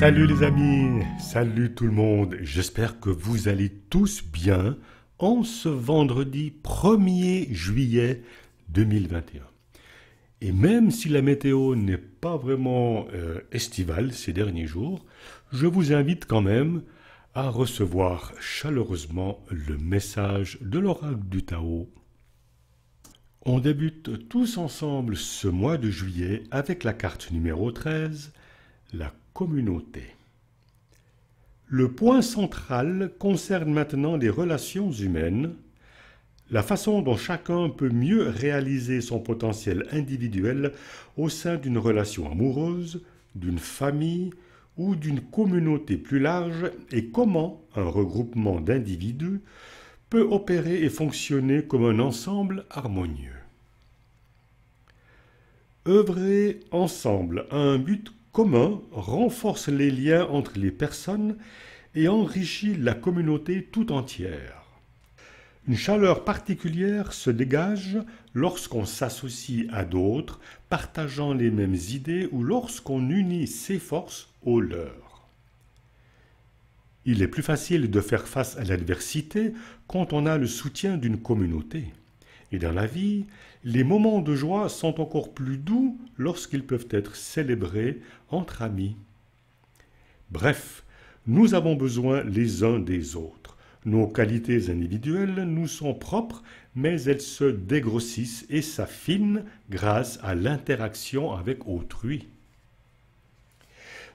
Salut les amis, salut tout le monde, j'espère que vous allez tous bien en ce vendredi 1er juillet 2021. Et même si la météo n'est pas vraiment estivale ces derniers jours, je vous invite quand même à recevoir chaleureusement le message de l'oracle du Tao. On débute tous ensemble ce mois de juillet avec la carte numéro 13, la communauté. Le point central concerne maintenant les relations humaines, la façon dont chacun peut mieux réaliser son potentiel individuel au sein d'une relation amoureuse, d'une famille ou d'une communauté plus large et comment un regroupement d'individus peut opérer et fonctionner comme un ensemble harmonieux. Œuvrer ensemble à un but commun renforce les liens entre les personnes et enrichit la communauté tout entière. Une chaleur particulière se dégage lorsqu'on s'associe à d'autres partageant les mêmes idées ou lorsqu'on unit ses forces aux leurs. Il est plus facile de faire face à l'adversité quand on a le soutien d'une communauté. Et dans la vie, les moments de joie sont encore plus doux lorsqu'ils peuvent être célébrés entre amis. Bref, nous avons besoin les uns des autres. Nos qualités individuelles nous sont propres, mais elles se dégrossissent et s'affinent grâce à l'interaction avec autrui.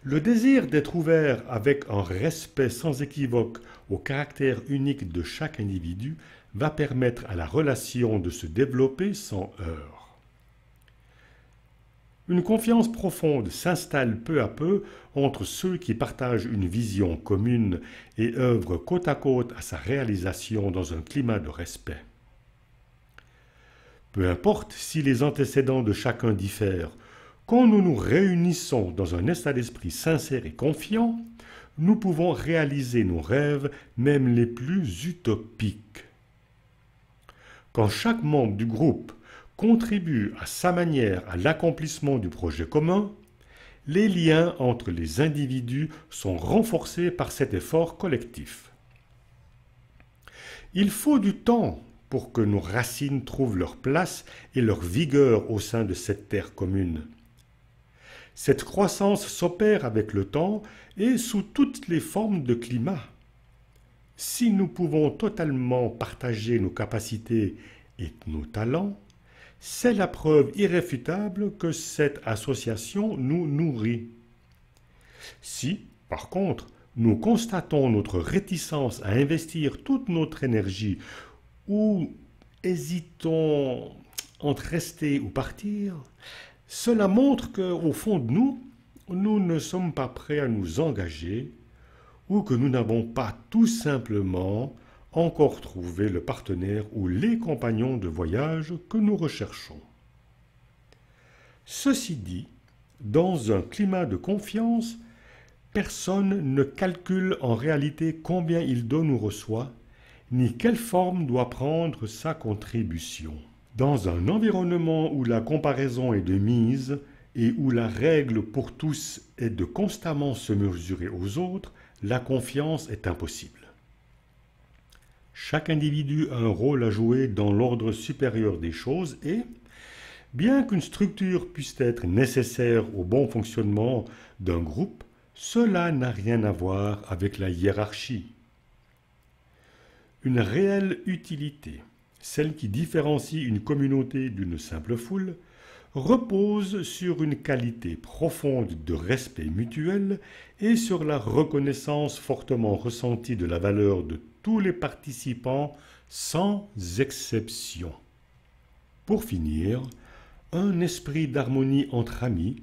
Le désir d'être ouvert avec un respect sans équivoque au caractère unique de chaque individu va permettre à la relation de se développer sans heurts. Une confiance profonde s'installe peu à peu entre ceux qui partagent une vision commune et œuvrent côte à côte à sa réalisation dans un climat de respect. Peu importe si les antécédents de chacun diffèrent, quand nous nous réunissons dans un état d'esprit sincère et confiant, nous pouvons réaliser nos rêves, même les plus utopiques. Quand chaque membre du groupe contribue à sa manière à l'accomplissement du projet commun, les liens entre les individus sont renforcés par cet effort collectif. Il faut du temps pour que nos racines trouvent leur place et leur vigueur au sein de cette terre commune. Cette croissance s'opère avec le temps et sous toutes les formes de climat. Si nous pouvons totalement partager nos capacités et nos talents, c'est la preuve irréfutable que cette association nous nourrit. Si, par contre, nous constatons notre réticence à investir toute notre énergie ou hésitons entre rester ou partir, cela montre qu'au fond de nous, nous ne sommes pas prêts à nous engager ou que nous n'avons pas tout simplement encore trouvé le partenaire ou les compagnons de voyage que nous recherchons. Ceci dit, dans un climat de confiance, personne ne calcule en réalité combien il donne ou reçoit, ni quelle forme doit prendre sa contribution. Dans un environnement où la comparaison est de mise et où la règle pour tous est de constamment se mesurer aux autres, la confiance est impossible. Chaque individu a un rôle à jouer dans l'ordre supérieur des choses et, bien qu'une structure puisse être nécessaire au bon fonctionnement d'un groupe, cela n'a rien à voir avec la hiérarchie. Une réelle utilité, celle qui différencie une communauté d'une simple foule, repose sur une qualité profonde de respect mutuel et sur la reconnaissance fortement ressentie de la valeur de tous les participants sans exception. Pour finir, un esprit d'harmonie entre amis,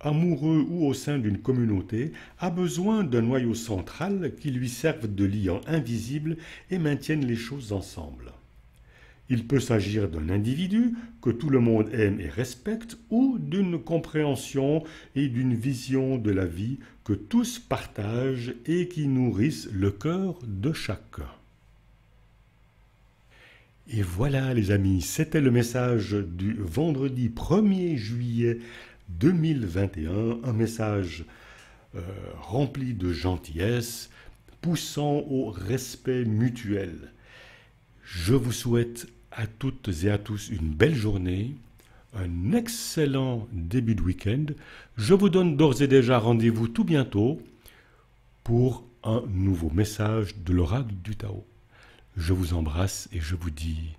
amoureux ou au sein d'une communauté, a besoin d'un noyau central qui lui serve de liant invisible et maintienne les choses ensemble. Il peut s'agir d'un individu que tout le monde aime et respecte ou d'une compréhension et d'une vision de la vie que tous partagent et qui nourrissent le cœur de chacun. Et voilà les amis, c'était le message du vendredi 1er juillet 2021, un message rempli de gentillesse, poussant au respect mutuel. Je vous souhaite à toutes et à tous une belle journée, un excellent début de week-end. Je vous donne d'ores et déjà rendez-vous tout bientôt pour un nouveau message de l'oracle du Tao. Je vous embrasse et je vous dis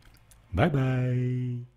bye bye.